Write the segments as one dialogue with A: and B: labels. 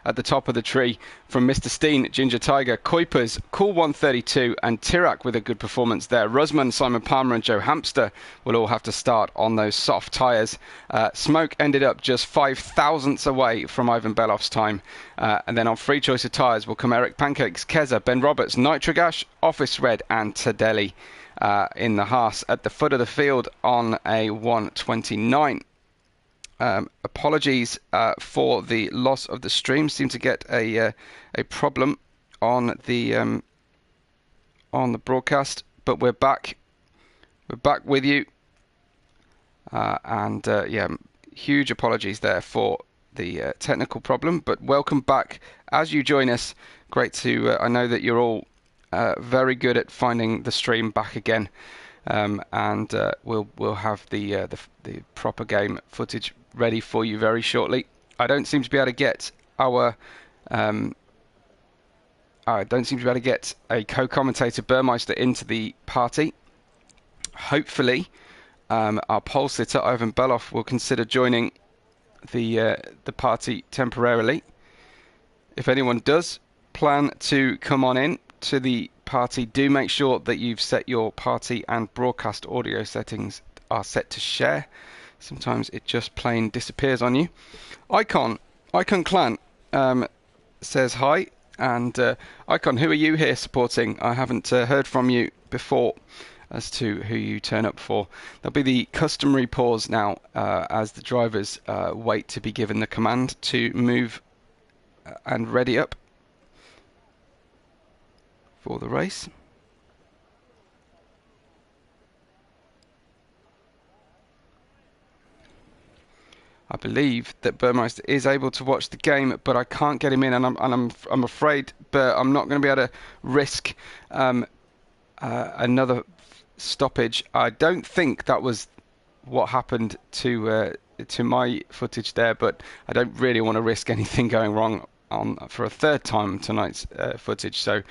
A: at the top of the tree from Mr. Steen, Ginger Tiger, Kuipers, Cool 132 and Tirac with a good performance there. Rusman, Simon Palmer and Joe Hamster will all have to start on those soft tyres. Smoke ended up just 5 thousandths away from Ivan Beloff's time. And then on free choice of tyres will come Eric Pancakes, Keza, Ben Roberts, Nitrogash, Office Red and Tadelli in the Haas at the foot of the field on a 129. Apologies for the loss of the stream. Seem to get a problem on the broadcast, but we're back. We're back with you, and yeah, huge apologies there for the technical problem. But welcome back as you join us. Great to. I know that you're all very good at finding the stream back again, and we'll have the proper game footage ready for you very shortly. I don't seem to be able to get a co-commentator Burmeister into the party. Hopefully, our pole sitter Ivan Beloff will consider joining the party temporarily. If anyone does plan to come on in to the party, do make sure that you've set your party and broadcast audio settings are set to share. Sometimes it just plain disappears on you. Icon Clan says hi, and Icon, who are you here supporting? I haven't heard from you before as to who you turn up for. There'll be the customary pause now as the drivers wait to be given the command to move and ready up for the race. I believe that Burmeister is able to watch the game, but I can't get him in, and I'm afraid, but I'm not going to be able to risk another stoppage. I don't think that was what happened to my footage there, but I don't really want to risk anything going wrong for a third time tonight's footage. So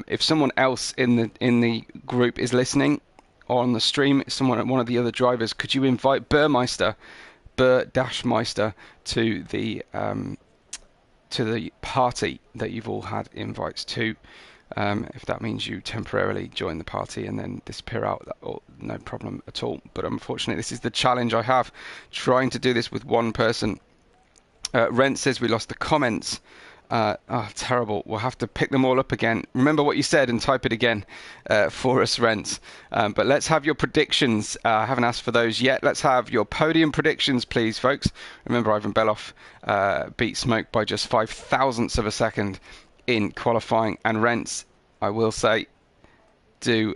A: if someone else in the group is listening or on the stream, one of the other drivers, could you invite Burmeister to the party that you've all had invites to? If that means you temporarily join the party and then disappear out, no problem at all. But unfortunately, this is the challenge I have, trying to do this with one person. Rent says we lost the comments. Terrible. We'll have to pick them all up again. Remember what you said and type it again for us, Rents. But let's have your predictions. I haven't asked for those yet. Let's have your podium predictions, please, folks. Remember, Ivan Beloff beat Smoke by just 5 thousandths of a second in qualifying. And Rents, I will say, do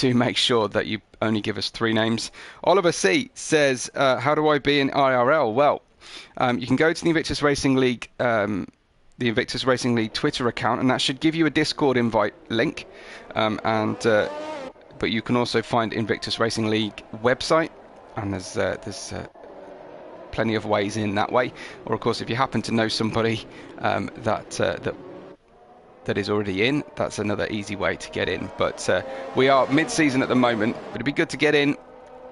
A: make sure that you only give us 3 names. Oliver C says, how do I be in IRL? Well, you can go to the Invictus Racing League, the Invictus Racing League Twitter account, and that should give you a Discord invite link. But you can also find Invictus Racing League website, and there's plenty of ways in that way. Or of course, if you happen to know somebody that is already in, that's another easy way to get in. But we are mid-season at the moment, but it'd be good to get in,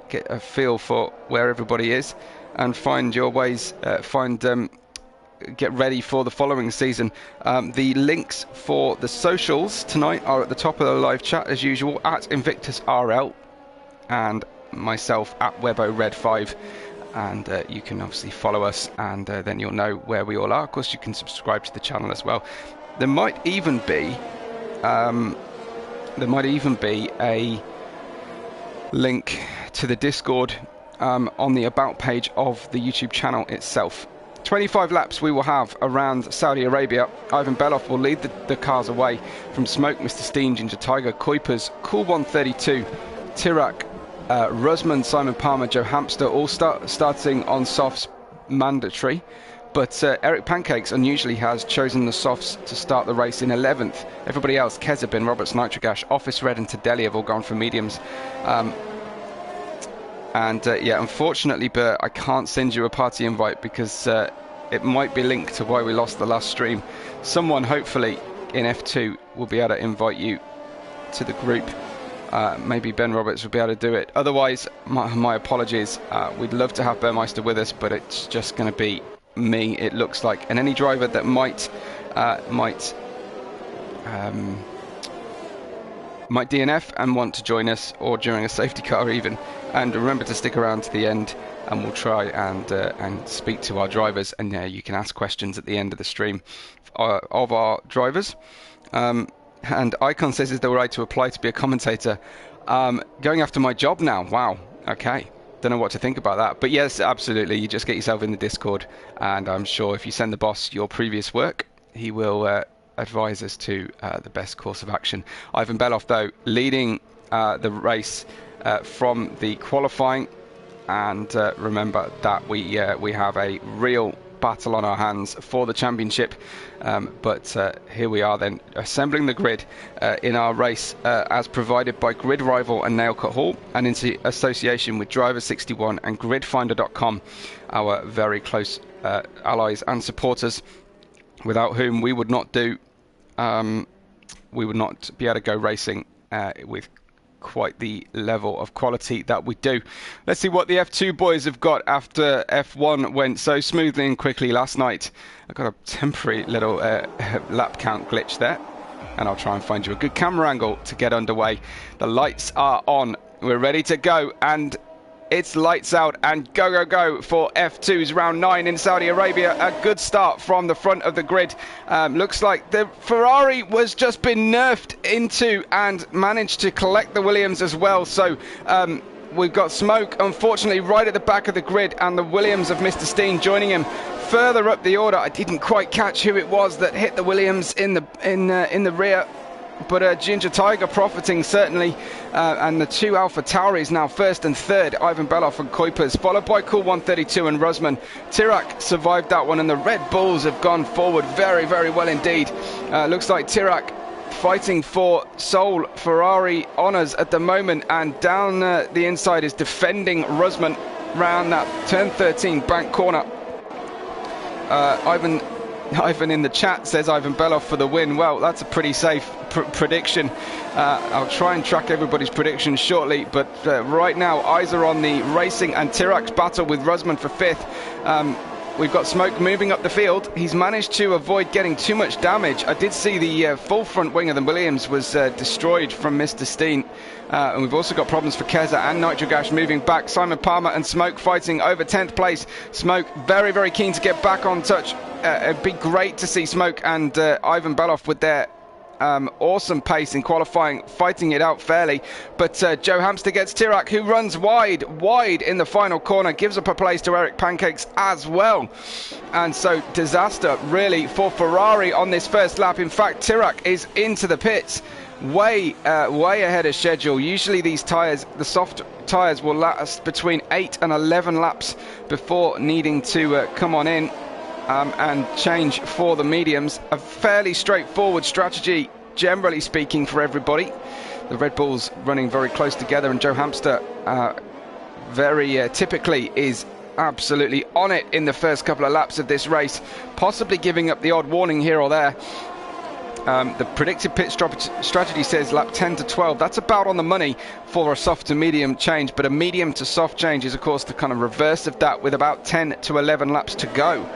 A: get a feel for where everybody is, and find your ways, get ready for the following season. The links for the socials tonight are at the top of the live chat as usual, at Invictus RL and myself at WebORed5, and you can obviously follow us, and then you'll know where we all are. Of course, you can subscribe to the channel as well. There might even be a link to the Discord on the about page of the YouTube channel itself. 25 laps we will have around Saudi Arabia. Ivan Beloff will lead the cars away from Smoke, Mr. Steen, Ginger Tiger, Kuipers, Cool 132, Tirac, Rusman, Simon Palmer, Joe Hamster, all starting on softs mandatory. But Eric Pancakes unusually has chosen the softs to start the race in 11th. Everybody else, Keza, Ben Roberts, Nitrogash, Office Red and Tadelli have all gone for mediums. Yeah, unfortunately, Bert, I can't send you a party invite because it might be linked to why we lost the last stream. Someone, hopefully, in F2 will be able to invite you to the group. Maybe Ben Roberts will be able to do it. Otherwise, my apologies. We'd love to have Burmeister with us, but it's just going to be me, it looks like. And any driver that might DNF and want to join us, or during a safety car even, and remember to stick around to the end, and we'll try and speak to our drivers, and you can ask questions at the end of the stream of our drivers. And Icon says, is there a right to apply to be a commentator? Going after my job now. Wow. Okay. Don't know what to think about that. But yes, absolutely. You just get yourself in the Discord, and I'm sure if you send the boss your previous work, he will advise us to the best course of action. Ivan Beloff, though, leading the race from the qualifying. And remember that we have a real battle on our hands for the championship, but here we are then assembling the grid in our race as provided by Grid Rival and Nail Cut Hall, and in association with Driver61 and gridfinder.com, our very close allies and supporters, without whom we would not be able to go racing with quite the level of quality that we do. Let's see what the F2 boys have got after F1 went so smoothly and quickly last night. I got a temporary little lap count glitch there, and I'll try and find you a good camera angle to get underway. The lights are on, we're ready to go, and it's lights out and go, go, go for F2's round 9 in Saudi Arabia. A good start from the front of the grid. Looks like the Ferrari was just been nerfed into and managed to collect the Williams as well. So we've got Smoke, unfortunately, right at the back of the grid, and the Williams of Mr. Steen joining him further up the order. I didn't quite catch who it was that hit the Williams in the rear. But Ginger Tiger profiting certainly, and the two Alpha Tauris now first and third, Ivan Beloff and Kuipers, followed by Cool 132 and Rusman. Tirac survived that one, and the Red Bulls have gone forward very, very well indeed. Looks like Tirac fighting for sole Ferrari honours at the moment, and down the inside is defending Rusman round that turn 13 bank corner. Ivan in the chat says Ivan Beloff for the win. Well, that's a pretty safe prediction. I'll try and track everybody's predictions shortly, but right now eyes are on the racing and Tirac's battle with Rusman for 5th. We've got Smoke moving up the field. He's managed to avoid getting too much damage. I did see the full front wing of the Williams was destroyed from Mr. Steen. And we've also got problems for Keza and Nitrogash moving back. Simon Palmer and Smoke fighting over 10th place. Smoke very, very keen to get back on touch. It'd be great to see Smoke and Ivan Beloff with their awesome pace in qualifying, fighting it out fairly. But Joe Hamster gets Tirac, who runs wide in the final corner, gives up a place to Eric Pancakes as well. And so disaster really for Ferrari on this first lap. In fact, Tirac is into the pits way ahead of schedule. Usually these tyres, the soft tyres, will last between 8 and 11 laps before needing to come on in and change for the mediums. A fairly straightforward strategy, generally speaking, for everybody. The Red Bulls running very close together, and Joe Hamster very typically is absolutely on it in the first couple of laps of this race, possibly giving up the odd warning here or there. The predicted pit strategy says lap 10 to 12. That's about on the money for a soft to medium change, but a medium to soft change is of course the kind of reverse of that, with about 10 to 11 laps to go.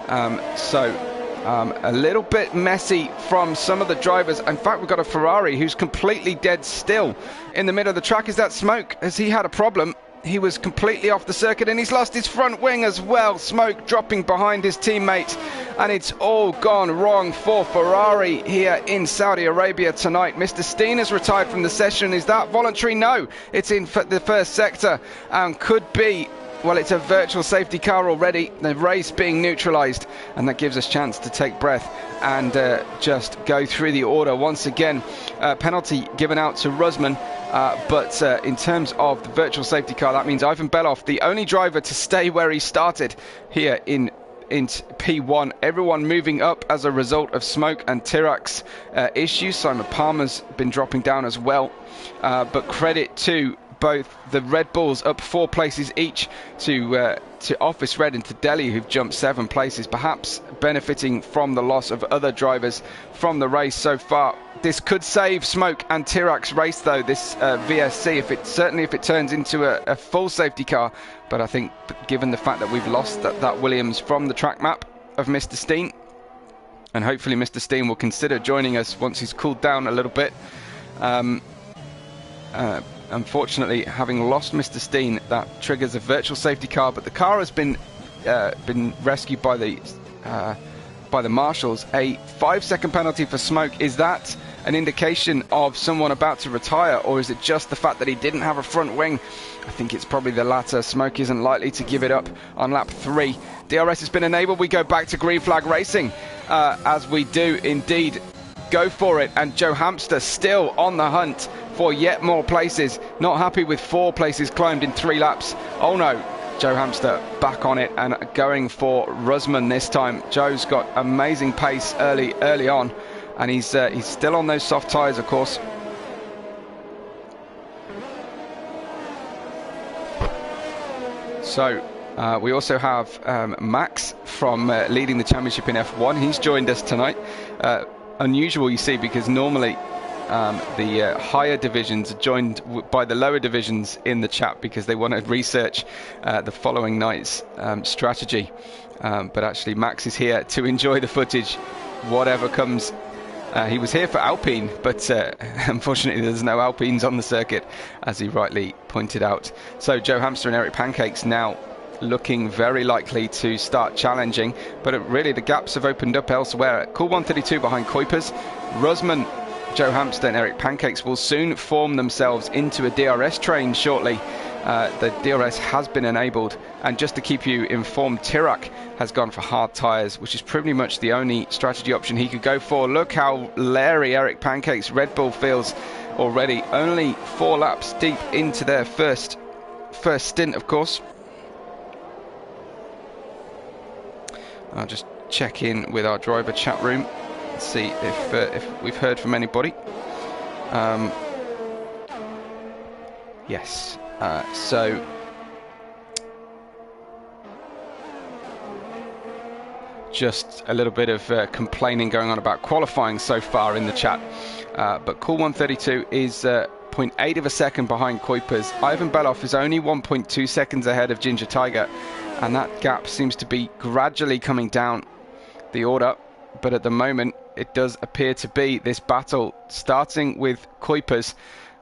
A: A little bit messy from some of the drivers. In fact, we've got a Ferrari who's completely dead still in the middle of the track. Is that Smoke? Has he had a problem? He was completely off the circuit, and he's lost his front wing as well. Smoke dropping behind his teammate, and it's all gone wrong for Ferrari here in Saudi Arabia tonight. Mr. Steen has retired from the session. Is that voluntary? No, it's in the first sector, and could be. Well, it's a virtual safety car already, the race being neutralised, and that gives us chance to take breath and just go through the order once again. Penalty given out to Rusman, but in terms of the virtual safety car, that means Ivan Beloff, the only driver to stay where he started here in P1. Everyone moving up as a result of Smoke and Tirac's issues. Simon Palmer's been dropping down as well, but credit to both the Red Bulls, up 4 places each, to Office Red and to Delhi, who've jumped 7 places, perhaps benefiting from the loss of other drivers from the race so far. This could save Smoke and Tirak's race, though, this VSC, if it turns into a full safety car. But I think, given the fact that we've lost that Williams from the track map of Mr. Steen, and hopefully Mr. Steen will consider joining us once he's cooled down a little bit. Unfortunately, having lost Mr. Steen, that triggers a virtual safety car, but the car has been rescued by the marshals. A 5-second penalty for Smoke. Is that an indication of someone about to retire, or is it just the fact that he didn't have a front wing? I think it's probably the latter. Smoke isn't likely to give it up on lap 3. DRS has been enabled. We go back to green flag racing, as we do indeed go for it. And Joe Hamster still on the hunt for yet more places. Not happy with 4 places climbed in 3 laps. Oh no, Joe Hamster back on it and going for Rusman this time. Joe's got amazing pace early on, and he's still on those soft tyres, of course. So we also have Max from leading the championship in F1. He's joined us tonight. Unusual, you see, because normally the higher divisions are joined by the lower divisions in the chat because they want to research the following night's strategy. But actually Max is here to enjoy the footage, whatever comes. He was here for Alpine, but unfortunately there's no Alpines on the circuit, as he rightly pointed out. So Joe Hamster and Eric Pancakes now looking very likely to start challenging, but really the gaps have opened up elsewhere. Cool 132 behind Kuipers. Rusman, Joe Hamster and Eric Pancakes will soon form themselves into a DRS train shortly. The DRS has been enabled, and just to keep you informed, Tirak has gone for hard tyres, which is pretty much the only strategy option he could go for. Look how leery Eric Pancakes Red Bull feels already, only 4 laps deep into their first stint, of course. I'll just check in with our driver chat room, see if we've heard from anybody. Yes. So just a little bit of complaining going on about qualifying so far in the chat, but Cool 132 is 0.8 of a second behind Kuipers. Ivan Beloff is only 1.2 seconds ahead of Ginger Tiger, and that gap seems to be gradually coming down the order. But at the moment it does appear to be this battle starting with Kuipers.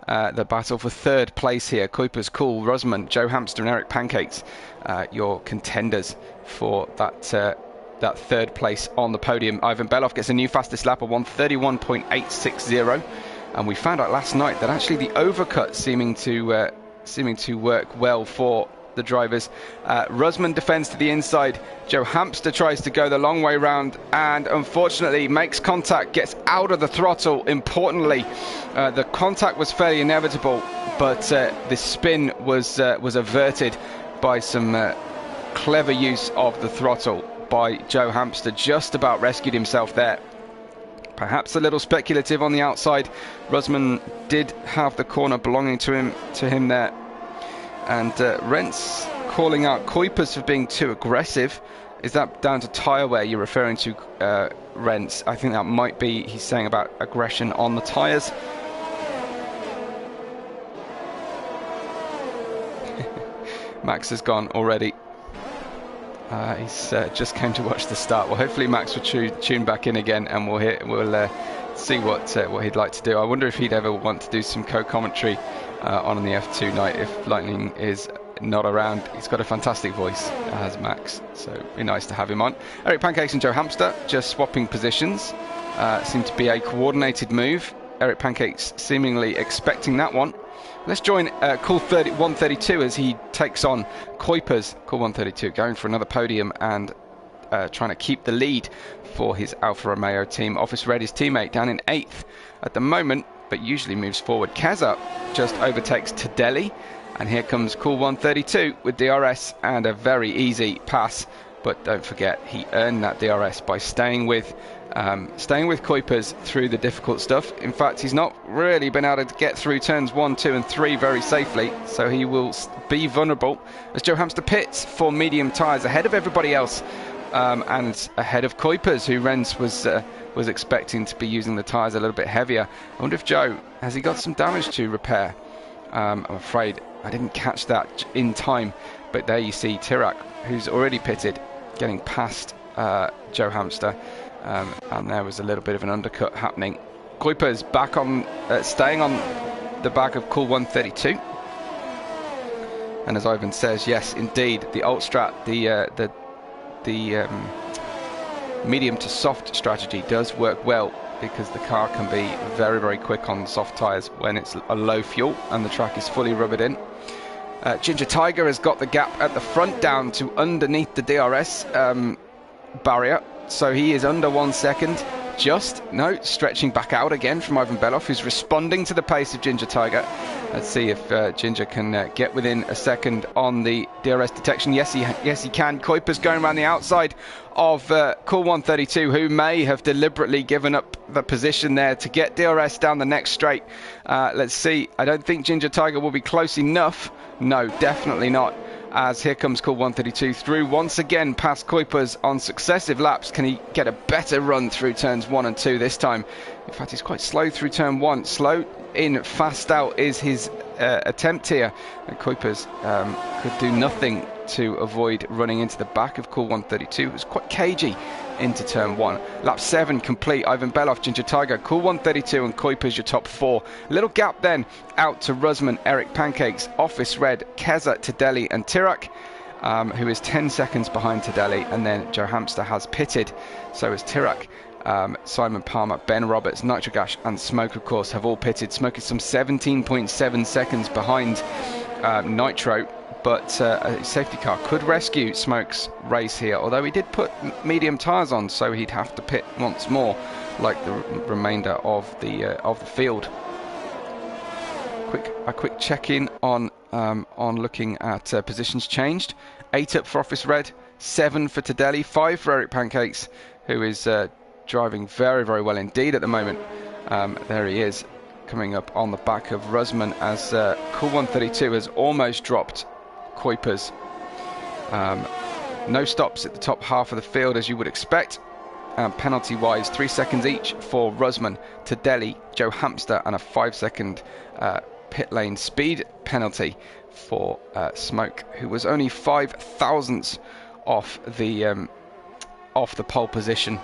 A: The battle for 3rd place here. Kuipers, Cool, Rusman, Joe Hamster and Eric Pancakes, your contenders for that 3rd place on the podium. Ivan Beloff gets a new fastest lap of 1:31.860, and we found out last night that actually the overcut seeming to work well for the drivers. Rusman defends to the inside. Joe Hamster tries to go the long way round and unfortunately makes contact, gets out of the throttle. Importantly, the contact was fairly inevitable, but the spin was averted by some clever use of the throttle by Joe Hamster. Just about rescued himself there. Perhaps a little speculative on the outside. Rusman did have the corner belonging to him there. And Rents calling out Kuipers for being too aggressive. Is that down to tyre wear you're referring to, Rents? I think that might be, he's saying about aggression on the tyres. Max has gone already. He's just came to watch the start. Well, hopefully Max will tune back in again, and we'll see what he'd like to do. I wonder if he'd ever want to do some co-commentary on the F2 night if Lightning is not around. He's got a fantastic voice, as Max, so it'd be nice to have him on. Eric Pancakes and Joe Hamster just swapping positions. Seemed to be a coordinated move. Eric Pancakes seemingly expecting that one. Let's join Cool 132 as he takes on Kuipers. Cool 132 going for another podium and trying to keep the lead for his Alfa Romeo team. Office Red, his teammate, down in 8th at the moment, but usually moves forward. Keza just overtakes Tadeli, and here comes Cool 132 with DRS and a very easy pass. But don't forget, he earned that DRS by staying with Kuipers through the difficult stuff. In fact, he's not really been able to get through turns 1, 2 and 3 very safely, so he will be vulnerable as Joe Hamster pits for medium tyres ahead of everybody else and ahead of Kuipers, who Rens was expecting to be using the tyres a little bit heavier. I wonder if Joe, has he got some damage to repair? I'm afraid I didn't catch that in time, but there you see Tirac, who's already pitted, getting past Joe Hamster, and there was a little bit of an undercut happening. Kuipers back on, staying on the back of Cool 132, and as Ivan says, yes, indeed, the alt strat, the medium to soft strategy does work well, because the car can be very, very quick on soft tyres when it's a low fuel and the track is fully rubbered in. Ginger Tiger has got the gap at the front down to underneath the DRS barrier, so he is under 1 second. Stretching back out again from Ivan Beloff, who's responding to the pace of Ginger Tiger. Let's see if Ginger can get within a second on the DRS detection. Yes, he can. Kuipers going around the outside of Cool 132, who may have deliberately given up the position there to get DRS down the next straight. Let's see. I don't think Ginger Tiger will be close enough. No, definitely not. As here comes Cool 132 through once again past Kuipers on successive laps. Can he get a better run through turns 1 and 2 this time? In fact, he's quite slow through turn 1. Slow in, fast out is his attempt here. And Kuipers could do nothing to avoid running into the back of Cool 132. It was quite cagey into turn 1. Lap 7 complete. Ivan Beloff, Ginger Tiger, Cool 132 and Kuipers your top 4. Little gap then out to Rusman, Eric Pancakes, Office Red, Keza, Tadeli and Tirac, who is 10 seconds behind Tadeli, and then Joe Hamster has pitted. So is Tirac. Simon Palmer, Ben Roberts, Nitrogash and Smoke, of course, have all pitted. Smoke is some 17.7 seconds behind Nitro, but a safety car could rescue Smoke's race here, although he did put medium tyres on, so he'd have to pit once more, like the remainder of the field. A quick check-in on looking at positions changed. 8 up for Office Red, 7 for Tadeli, 5 for Eric Pancakes, who is driving very, very well indeed at the moment. There he is, coming up on the back of Rusman, as Cool 132 has almost dropped Kuipers. No stops at the top half of the field, as you would expect. Penalty wise, 3 seconds each for Rusman, Tadeli, Joe Hamster, and a 5-second pit lane speed penalty for Smoke, who was only 5 thousandths off the pole position.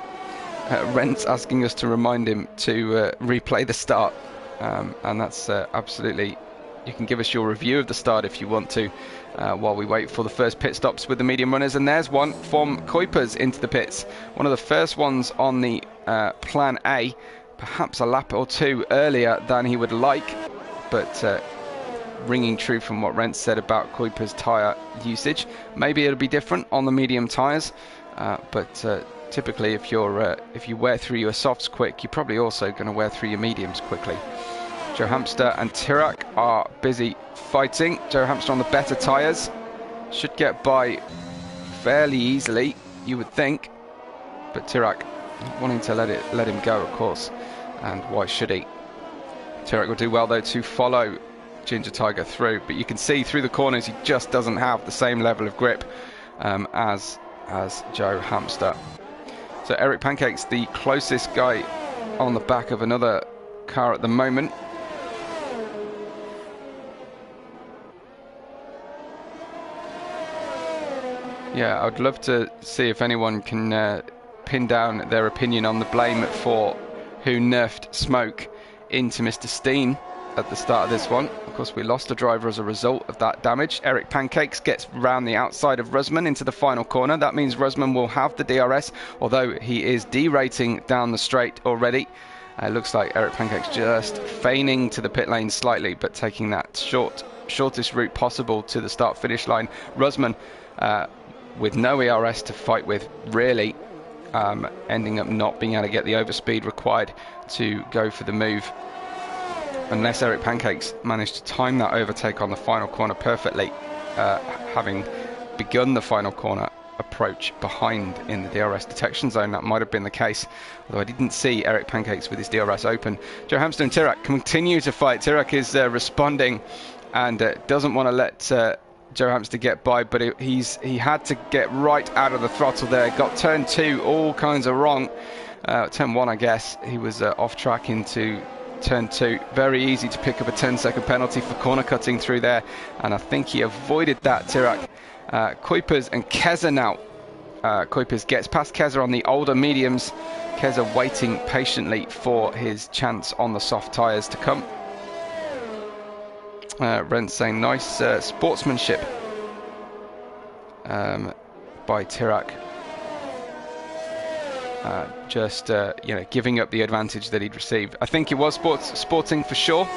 A: Rent's asking us to remind him to replay the start, and that's absolutely. You can give us your review of the start if you want to, while we wait for the first pit stops with the medium runners. And there's one from Kuipers into the pits, one of the first ones on the plan A, perhaps a lap or two earlier than he would like, but ringing true from what Rent said about Kuipers' tyre usage. Maybe it'll be different on the medium tyres, but typically if you wear through your softs quick, you're probably also going to wear through your mediums quickly. Joe Hamster and Tirac are busy fighting. Joe Hamster on the better tyres, should get by fairly easily, you would think, but Tirac not wanting to let him go, of course, and why should he? Tirac will do well though to follow Ginger Tiger through, but you can see through the corners he just doesn't have the same level of grip as Joe Hamster. So Eric Pancakes, the closest guy on the back of another car at the moment. Yeah, I'd love to see if anyone can pin down their opinion on the blame for who nerfed Smoke into Mr. Steen at the start of this one. Of course, we lost a driver as a result of that damage. Eric Pancakes gets round the outside of Rusman into the final corner. That means Rusman will have the DRS, although he is derating down the straight already. It looks like Eric Pancakes just feigning to the pit lane slightly, but taking that shortest route possible to the start-finish line. Rusman with no ERS to fight with, really, ending up not being able to get the overspeed required to go for the move, unless Eric Pancakes managed to time that overtake on the final corner perfectly, having begun the final corner approach behind in the DRS detection zone. That might have been the case, although I didn't see Eric Pancakes with his DRS open. Joe Hamster and Tirac continue to fight. Tirac is responding and doesn't want to let Joe Hamps to get by, but he had to get right out of the throttle there. Got turn 2 all kinds of wrong. Turn 1, I guess, he was off track into turn 2. Very easy to pick up a 10-second penalty for corner cutting through there, and I think he avoided that, Tirak. Kuipers and Keza now. Kuipers gets past Keza on the older mediums. Keza waiting patiently for his chance on the soft tyres to come. Rent saying nice sportsmanship by Tirak. Just giving up the advantage that he'd received. I think it was sporting for sure,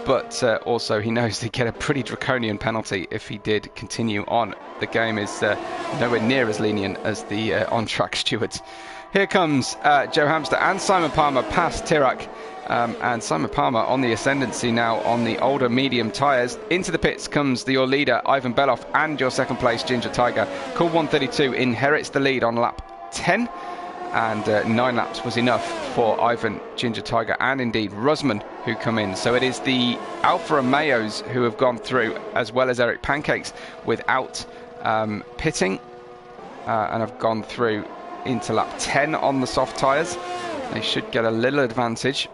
A: but also he knows he'd get a pretty draconian penalty if he did continue on. The game is nowhere near as lenient as the on-track stewards. Here comes Joe Hamster and Simon Palmer past Tirak, and Simon Palmer on the ascendancy now on the older medium tyres. Into the pits comes your leader Ivan Beloff and your second place Ginger Tiger. Cool 132 inherits the lead on lap 10. And 9 laps was enough for Ivan, Ginger Tiger, and indeed Rusman, who come in. So it is the Alfa Romeos who have gone through, as well as Eric Pancakes, without pitting, and have gone through into lap 10 on the soft tyres. They should get a little advantage,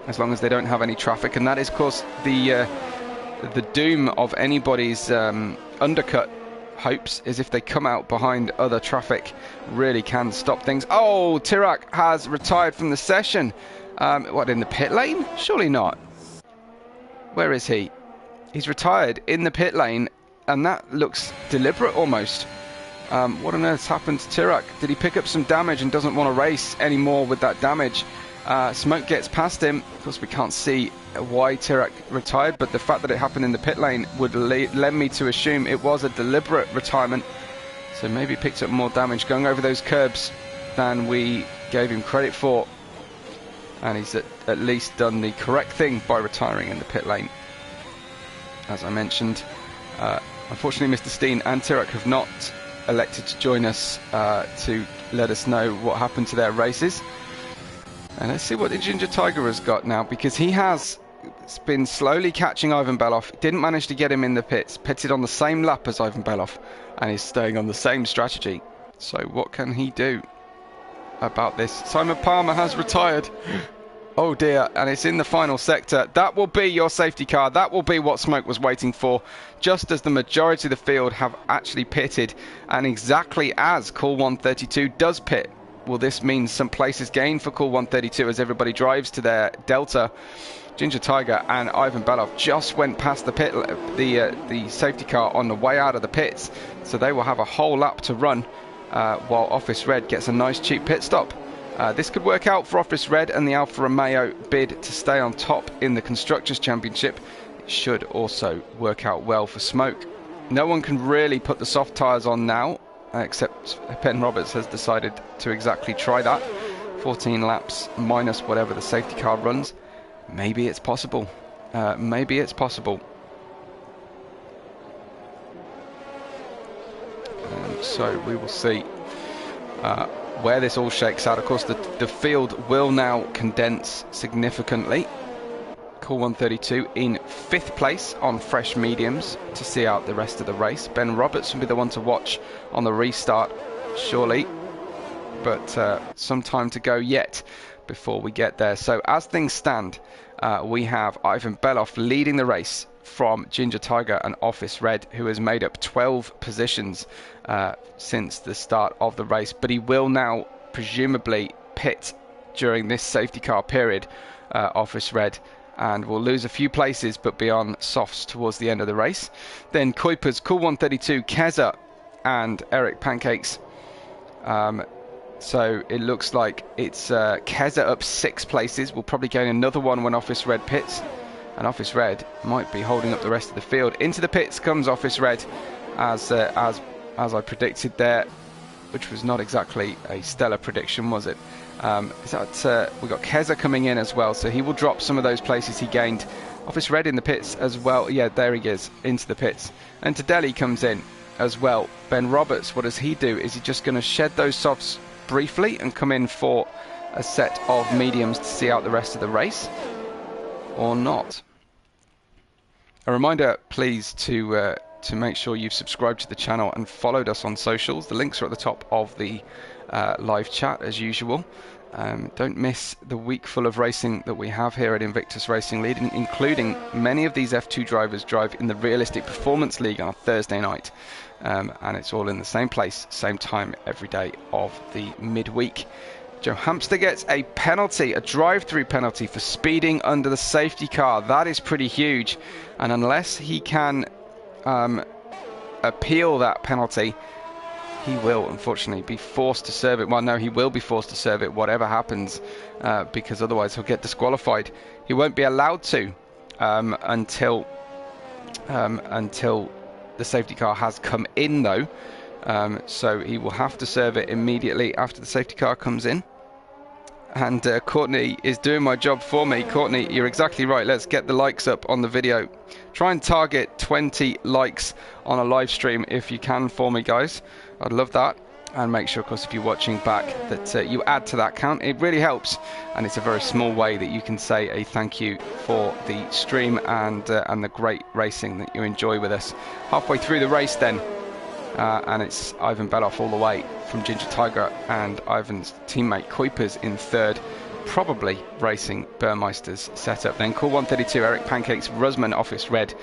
A: as long as they don't have any traffic. And that is, of course, the doom of anybody's undercut hopes, is if they come out behind other traffic, really can stop things. Oh, Tirak has retired from the session. What, in the pit lane? Surely not. Where is he? He's retired in the pit lane, and that looks deliberate almost. What on earth's happened to Tirak? Did he pick up some damage and doesn't want to race anymore with that damage? Smoke gets past him. Of course, we can't see why Tirak retired, but the fact that it happened in the pit lane would lend me to assume it was a deliberate retirement. So maybe he picked up more damage going over those curbs than we gave him credit for. And he's at least done the correct thing by retiring in the pit lane. As I mentioned, unfortunately Mr. Steen and Tirak have not elected to join us to let us know what happened to their races. And let's see what the Ginger Tiger has got now, because he has been slowly catching Ivan Beloff. Didn't manage to get him in the pits. Pitted on the same lap as Ivan Beloff, and is staying on the same strategy. So what can he do about this? Simon Palmer has retired. Oh dear, and it's in the final sector. That will be your safety car. That will be what Smoke was waiting for, just as the majority of the field have actually pitted, and exactly as Cool 132 does pit. Will this mean some places gained for Cool 132 as everybody drives to their Delta? Ginger Tiger and Ivan Beloff just went past the safety car on the way out of the pits, so they will have a whole lap to run while Office Red gets a nice cheap pit stop. This could work out for Office Red and the Alfa Romeo bid to stay on top in the Constructors' Championship. It should also work out well for Smoke. No one can really put the soft tyres on now, except Ben Roberts has decided to exactly try that. 14 laps minus whatever the safety car runs. Maybe it's possible. Maybe it's possible. So we will see where this all shakes out. Of course, the field will now condense significantly. Cool 132 in 5th place on fresh mediums to see out the rest of the race. Ben Roberts will be the one to watch on the restart, surely, but some time to go yet before we get there. So as things stand, we have Ivan Beloff leading the race from Ginger Tiger and Office Red, who has made up 12 positions since the start of the race, but he will now presumably pit during this safety car period, Office Red, and will lose a few places but be on softs towards the end of the race. Then Kuipers, Cool 132, Keza and Eric Pancakes. So it looks like it's Keza up 6 places. We'll probably gain another one when Office Red pits, and Office Red might be holding up the rest of the field. Into the pits comes Office Red, as I predicted there, which was not exactly a stellar prediction, was it? We got Keza coming in as well, so he will drop some of those places he gained. Office Red in the pits as well. Yeah, there he is, into the pits. And Tadelli comes in as well. Ben Roberts, what does he do? Is he just going to shed those softs briefly and come in for a set of mediums to see out the rest of the race, or not? A reminder, please, to to make sure you've subscribed to the channel and followed us on socials. The links are at the top of the live chat as usual. Don't miss the week full of racing that we have here at Invictus Racing League, including many of these F2 drivers drive in the Realistic Performance League on a Thursday night, and it's all in the same place, same time every day of the midweek. Joe Hamster gets a penalty, a drive-through penalty for speeding under the safety car. That is pretty huge, and unless he can appeal that penalty, he will unfortunately be forced to serve it. Well, no, he will be forced to serve it whatever happens, because otherwise he'll get disqualified. He won't be allowed to until the safety car has come in, though. So he will have to serve it immediately after the safety car comes in. And Courtney is doing my job for me. Courtney, you're exactly right. Let's get the likes up on the video. Try and target 20 likes on a live stream if you can for me, guys. I'd love that. And make sure, of course, if you're watching back, that you add to that count. It really helps, and it's a very small way that you can say a thank you for the stream and the great racing that you enjoy with us. Halfway through the race then, and it's Ivan Beloff all the way from Ginger Tiger and Ivan's teammate Kuipers in third, probably racing Burmeister's setup. Then Cool 132, Eric Pancakes, Rusman, Office Red,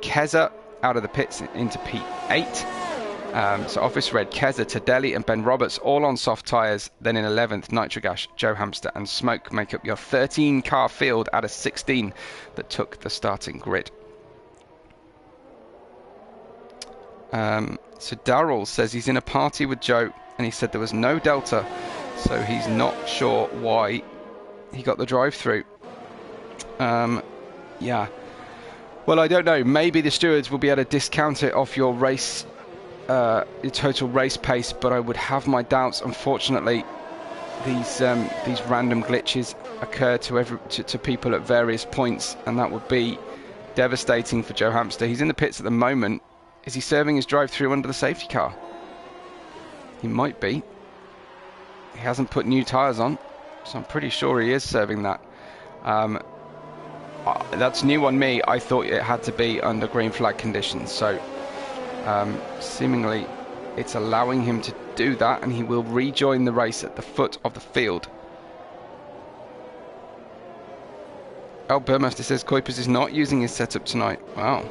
A: Keza out of the pits into P8. So Office Red, Keza, Tadelli and Ben Roberts all on soft tyres. Then in 11th, Nitrogash, Joe Hamster and Smoke make up your 13 car field out of 16 that took the starting grid. So Darrell says he's in a party with Joe and he said there was no Delta, so he's not sure why he got the drive-through. Yeah, well, I don't know, maybe the stewards will be able to discount it off your race, your total race pace, but I would have my doubts. Unfortunately, these random glitches occur to people at various points, and that would be devastating for Joe Hamster. He's in the pits at the moment. Is he serving his drive-through under the safety car? He might be. He hasn't put new tyres on, so I'm pretty sure he is serving that. That's new on me. I thought it had to be under green flag conditions, so seemingly it's allowing him to do that, and he will rejoin the race at the foot of the field. Oh, Burmeister says Kuipers is not using his setup tonight. Wow.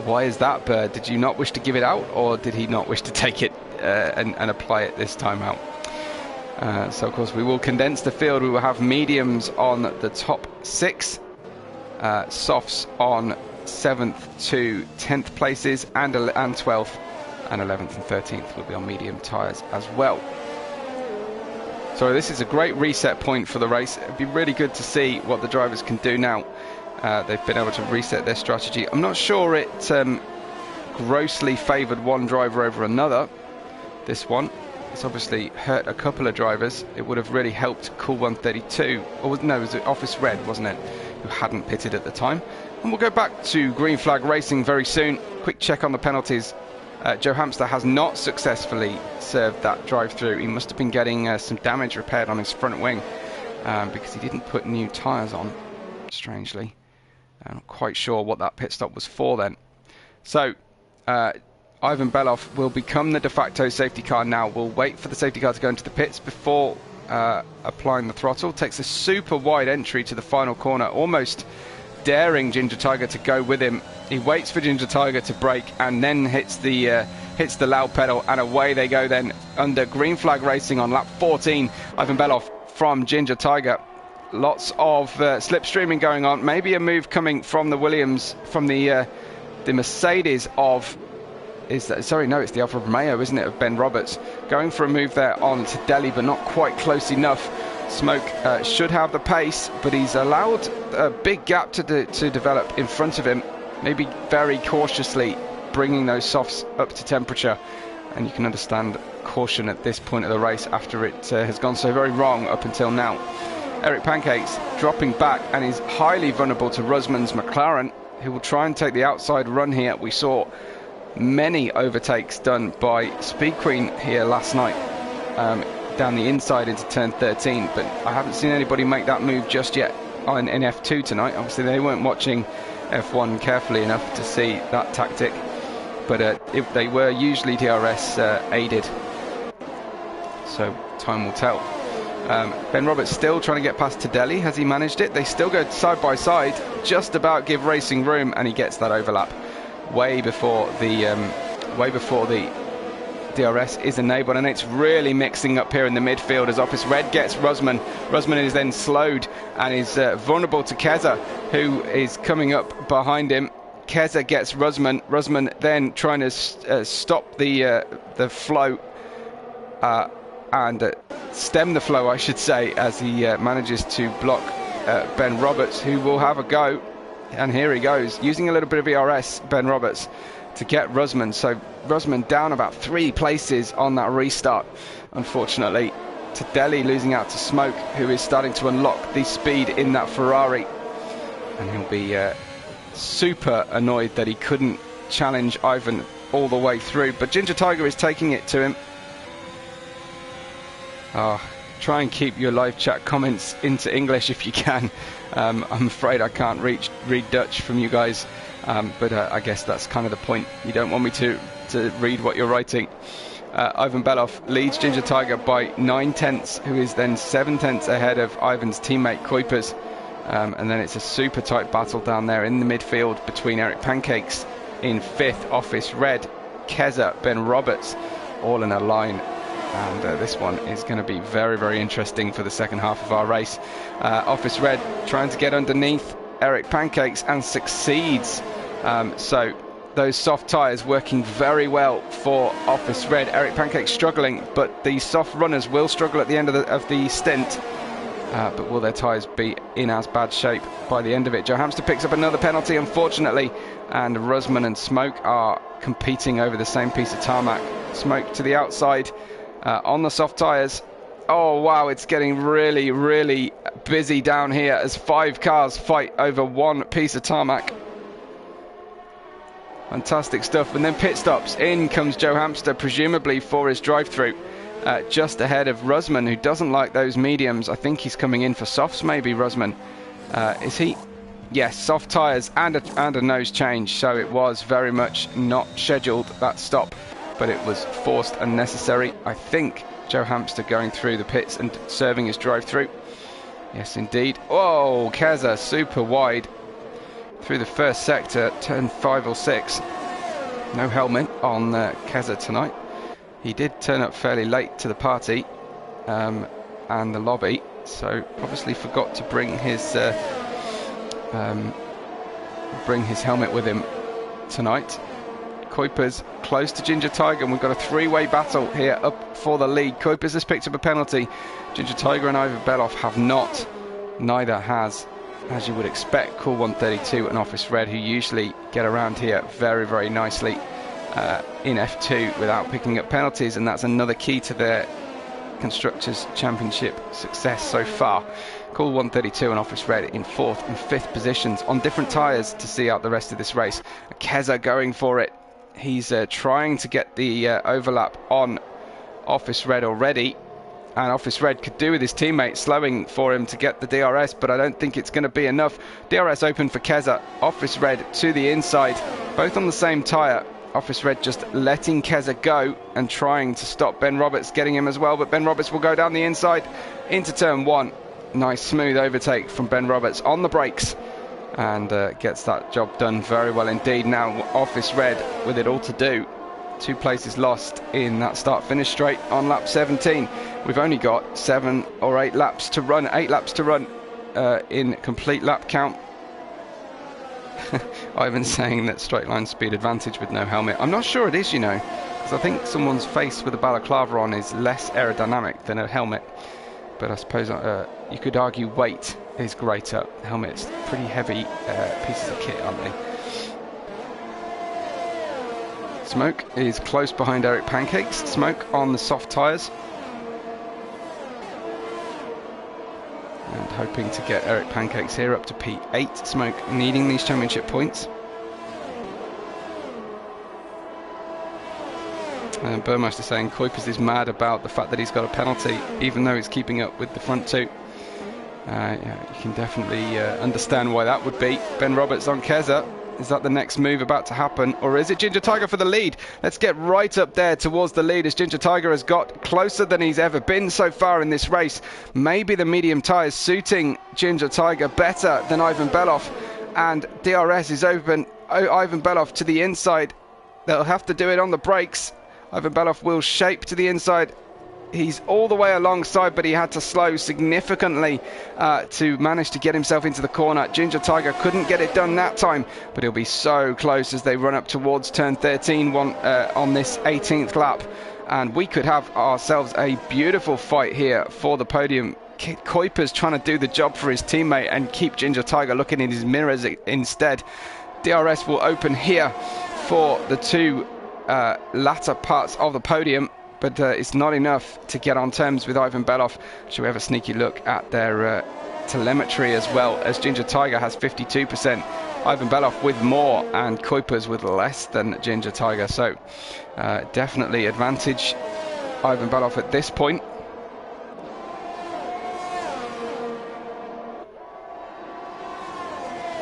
A: Why is that, Bird? Did you not wish to give it out, or did he not wish to take it and apply it this time out? So, of course, we will condense the field. We will have mediums on the top 6, softs on 7th to 10th places, and 12th, and 11th and 13th will be on medium tyres as well. So this is a great reset point for the race. It'd be really good to see what the drivers can do now. They've been able to reset their strategy. I'm not sure it grossly favoured one driver over another. This one, it's obviously hurt a couple of drivers. It would have really helped Cool 132, or no, it was Office Red, wasn't it, who hadn't pitted at the time. And we'll go back to green flag racing very soon. Quick check on the penalties. Joe Hamster has not successfully served that drive-through. He must have been getting some damage repaired on his front wing because he didn't put new tyres on, strangely. I'm not quite sure what that pit stop was for then. So Ivan Beloff will become the de facto safety car now. We'll wait for the safety car to go into the pits before applying the throttle. Takes a super wide entry to the final corner, almost daring Ginger Tiger to go with him. He waits for Ginger Tiger to brake and then hits the loud pedal, and away they go then under green flag racing on lap 14. Ivan Beloff from Ginger Tiger. Lots of slipstreaming going on. Maybe a move coming from the Williams, from the Mercedes of, sorry, no, it's the Alfa Romeo, isn't it, of Ben Roberts. Going for a move there on to Delhi, but not quite close enough. Smoke should have the pace, but he's allowed a big gap to develop in front of him. Maybe very cautiously bringing those softs up to temperature. And you can understand caution at this point of the race after it has gone so very wrong up until now. Eric Pancakes dropping back and is highly vulnerable to Rusman's McLaren, who will try and take the outside run here. We saw many overtakes done by Speed Queen here last night down the inside into turn 13, but I haven't seen anybody make that move just yet in F2 tonight. Obviously they weren't watching F1 carefully enough to see that tactic, but they were usually DRS aided, so time will tell. Ben Roberts still trying to get past Tadelli. Has he managed it? They still go side by side, just about give racing room, and he gets that overlap way before the DRS is enabled, and it's really mixing up here in the midfield as Office Red gets Rusman. Rusman is then slowed and is vulnerable to Keza, who is coming up behind him. Keza gets Rusman. Rusman then trying to stop the flow and stem the flow, I should say, as he manages to block Ben Roberts, who will have a go. And here he goes, using a little bit of ERS, Ben Roberts, to get Rusman. So Rusman down about 3 places on that restart, unfortunately. Tadelli losing out to Smoke, who is starting to unlock the speed in that Ferrari. And he'll be super annoyed that he couldn't challenge Ivan all the way through. But Ginger Tiger is taking it to him. Try and keep your live chat comments into English if you can. I'm afraid I can't read Dutch from you guys, but I guess that's kind of the point. You don't want me to read what you're writing. Ivan Belov leads Ginger Tiger by 9/10, who is then 7/10 ahead of Ivan's teammate Kuipers. And then it's a super tight battle down there in the midfield between Eric Pancakes in 5th, Office Red, Keza, Ben Roberts, all in a line. And this one is going to be very, very interesting for the second half of our race. Office Red trying to get underneath Eric Pancakes and succeeds. So those soft tyres working very well for Office Red. Eric Pancakes struggling, but the soft runners will struggle at the end of the stint. But will their tyres be in as bad shape by the end of it? Joe Hamster picks up another penalty, unfortunately, and Rusman and Smoke are competing over the same piece of tarmac. Smoke to the outside. On the soft tyres. Oh wow, it's getting really, really busy down here as 5 cars fight over one piece of tarmac. Fantastic stuff. And then pit stops. In comes Joe Hamster, presumably for his drive-through, just ahead of Rusman, who doesn't like those mediums. I think he's coming in for softs, maybe, Rusman. Is he? Yes, soft tyres and a nose change. So it was very much not scheduled, that stop, but it was forced and necessary. I think Joe Hamster going through the pits and serving his drive-through. Yes, indeed. Oh, Keza super wide through the first sector, turn 5 or 6. No helmet on Keza tonight. He did turn up fairly late to the party and the lobby, so obviously forgot to bring his helmet with him tonight. Kuipers close to Ginger Tiger, and we've got a 3-way battle here up for the lead. Kuipers has picked up a penalty. Ginger Tiger and Ivan Belov have not. Neither has, as you would expect, Cool 132 and Office Red, who usually get around here very, very nicely in F2 without picking up penalties, and that's another key to their Constructors' Championship success so far. Cool 132 and Office Red in 4th and 5th positions on different tyres to see out the rest of this race. Keza going for it. He's trying to get the overlap on Office Red already, and Office Red could do with his teammate slowing for him to get the DRS, but I don't think it's going to be enough. DRS open for Keza. Office Red to the inside, both on the same tyre. Office Red just letting Keza go and trying to stop Ben Roberts getting him as well, but Ben Roberts will go down the inside into turn 1. Nice smooth overtake from Ben Roberts on the brakes, and gets that job done very well indeed. Now Office Red with it all to do. 2 places lost in that start-finish straight on lap 17. We've only got 7 or 8 laps to run, 8 laps to run in complete lap count. Ivan saying that straight line speed advantage with no helmet. I'm not sure it is, you know, because I think someone's face with a balaclava on is less aerodynamic than a helmet. But I suppose you could argue weight is greater. Helmets, pretty heavy pieces of kit, aren't they? Smoke is close behind Eric Pancakes. Smoke on the soft tyres. And hoping to get Eric Pancakes here up to P8. Smoke needing these championship points. And Burmeister saying Kuipers is mad about the fact that he's got a penalty, even though he's keeping up with the front 2. Yeah, you can definitely understand why that would be. Ben Roberts on Keza. Is that the next move about to happen, or is it Ginger Tiger for the lead? Let's get right up there towards the lead, as Ginger Tiger has got closer than he's ever been so far in this race. Maybe the medium tyres suiting Ginger Tiger better than Ivan Beloff, and DRS is open. Ivan Beloff to the inside. They'll have to do it on the brakes. Ivan Beloff will shape to the inside. He's all the way alongside, but he had to slow significantly to manage to get himself into the corner. Ginger Tiger couldn't get it done that time, but he'll be so close as they run up towards turn 13 on this 18th lap. And we could have ourselves a beautiful fight here for the podium. Kuiper's trying to do the job for his teammate and keep Ginger Tiger looking in his mirrors instead. DRS will open here for the two latter parts of the podium. But it's not enough to get on terms with Ivan Beloff. Should we have a sneaky look at their telemetry as well, as Ginger Tiger has 52%, Ivan Beloff with more, and Kuipers with less than Ginger Tiger. So definitely advantage Ivan Beloff at this point.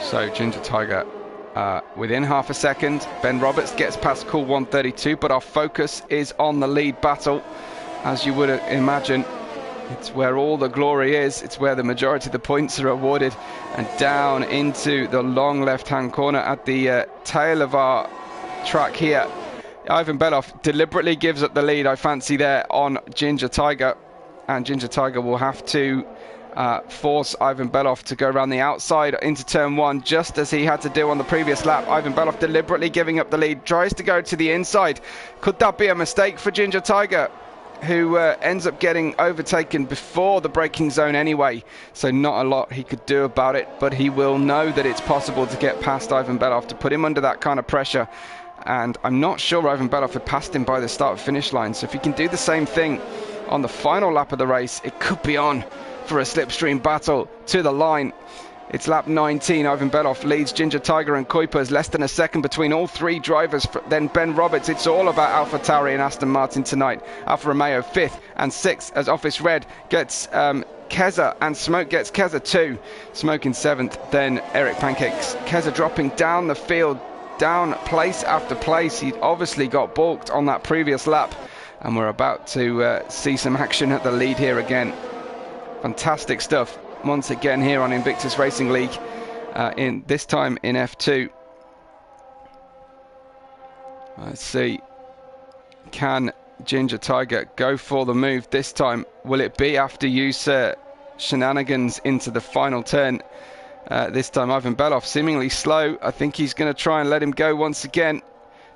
A: So Ginger Tiger within half a second. Ben Roberts gets past Cool 132, but our focus is on the lead battle. As you would imagine, it's where all the glory is. It's where the majority of the points are awarded. And down into the long left-hand corner at the tail of our track here, Ivan Beloff deliberately gives up the lead, I fancy, there on Ginger Tiger. And Ginger Tiger will have to force Ivan Beloff to go around the outside into turn 1, just as he had to do on the previous lap. Ivan Beloff deliberately giving up the lead, tries to go to the inside. Could that be a mistake for Ginger Tiger, who ends up getting overtaken before the braking zone anyway? So not a lot he could do about it, but he will know that it's possible to get past Ivan Beloff, to put him under that kind of pressure. And I'm not sure Ivan Beloff had passed him by the start-finish line, so if he can do the same thing on the final lap of the race, it could be on for a slipstream battle to the line. It's lap 19. Ivan Beloff leads Ginger Tiger and Kuipers, less than a second between all three drivers. Then Ben Roberts. It's all about AlphaTauri and Aston Martin tonight. Alfa Romeo 5th and 6th, as Office Red gets Keza, and Smoke gets Keza too. Smoke in 7th, then Eric Pancakes. Keza dropping down the field, down place after place. He obviously got balked on that previous lap, and we're about to see some action at the lead here again. Fantastic stuff once again here on Invictus Racing League, in this time in F2. Let's see, can Ginger Tiger go for the move this time? Will it be after use shenanigans into the final turn? This time Ivan Beloff seemingly slow. I think he's going to try and let him go once again.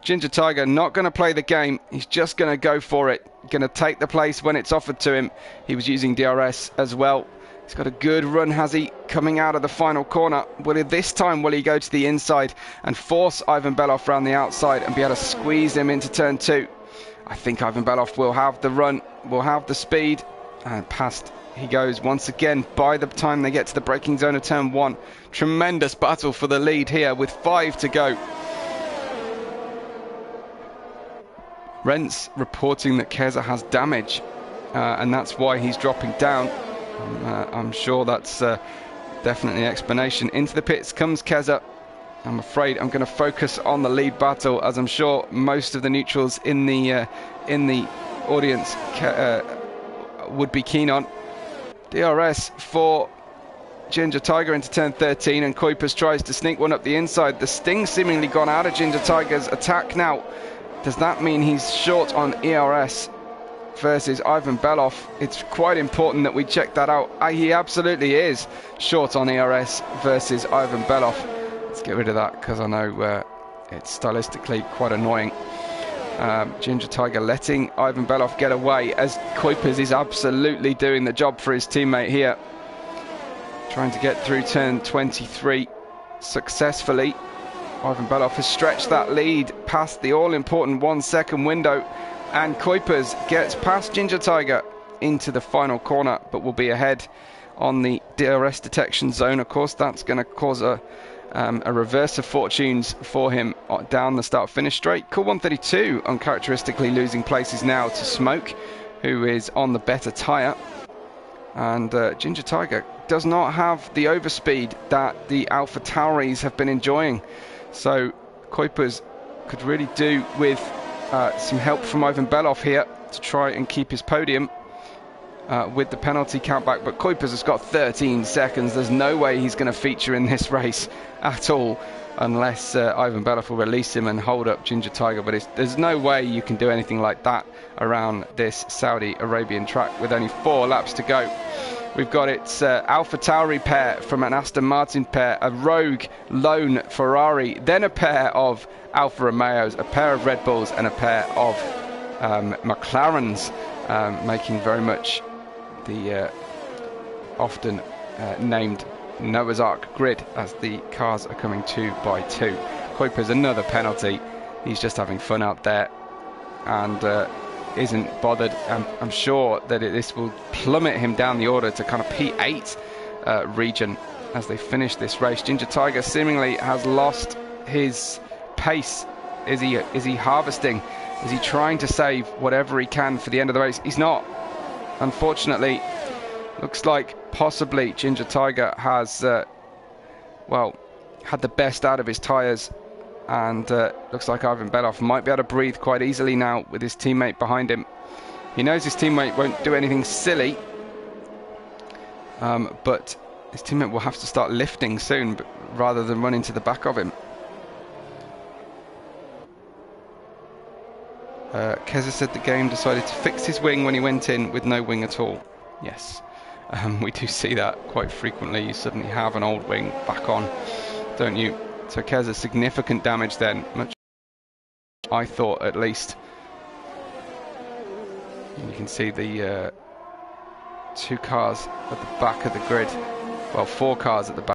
A: Ginger Tiger not going to play the game. He's just going to go for it. Going to take the place when it's offered to him. He was using DRS as well. He's got a good run, has he, coming out of the final corner. This time will he go to the inside and force Ivan Beloff around the outside and be able to squeeze him into turn 2? I think Ivan Beloff will have the run, will have the speed, and past he goes once again by the time they get to the braking zone of turn 1. Tremendous battle for the lead here with 5 to go. Rents reporting that Keza has damage, and that's why he's dropping down. I'm sure that's definitely an explanation. Into the pits comes Keza. I'm afraid I'm going to focus on the lead battle, as I'm sure most of the neutrals in the audience would be keen on. DRS for Ginger Tiger into turn 13, and Kuipers tries to sneak one up the inside. The sting seemingly gone out of Ginger Tiger's attack now. Does that mean he's short on ERS versus Ivan Beloff? It's quite important that we check that out. He absolutely is short on ERS versus Ivan Beloff. Let's get rid of that, because I know it's stylistically quite annoying. Ginger Tiger letting Ivan Beloff get away, as Kuipers is absolutely doing the job for his teammate here. Trying to get through turn 23 successfully. Ivan Beloff has stretched that lead past the all-important 1 second window, and Kuipers gets past Ginger Tiger into the final corner, but will be ahead on the DRS detection zone. Of course, that's going to cause a reverse of fortunes for him down the start-finish straight. Cool 132 uncharacteristically losing places now to Smoke, who is on the better tyre. And Ginger Tiger does not have the overspeed that the Alpha Tauris have been enjoying. So Kuipers could really do with some help from Ivan Belov here to try and keep his podium with the penalty count back. But Kuipers has got 13 seconds. There's no way he's going to feature in this race at all unless Ivan Belov will release him and hold up Ginger Tiger. But there's no way you can do anything like that around this Saudi Arabian track with only 4 laps to go. We've got its Alpha Tauri pair from an Aston Martin pair, a Rogue lone Ferrari, then a pair of Alfa Romeos, a pair of Red Bulls and a pair of McLarens, making very much the often named Noah's Ark grid as the cars are coming 2 by 2. Kuiper's another penalty. He's just having fun out there and isn't bothered. I'm sure that this will plummet him down the order to kind of P8 region as they finish this race. Ginger Tiger seemingly has lost his pace. Is he harvesting? Is he trying to save whatever he can for the end of the race? He's not. Unfortunately, looks like possibly Ginger Tiger has well, had the best out of his tyres, and looks like Ivan Belov might be able to breathe quite easily now with his teammate behind him. He knows his teammate won't do anything silly, but his teammate will have to start lifting soon rather than run into the back of him. Keza said the game decided to fix his wing when he went in with no wing at all. Yes, we do see that quite frequently. You suddenly have an old wing back on, don't you? So Keza, significant damage then, much I thought at least. And you can see the 2 cars at the back of the grid, well, 4 cars at the back.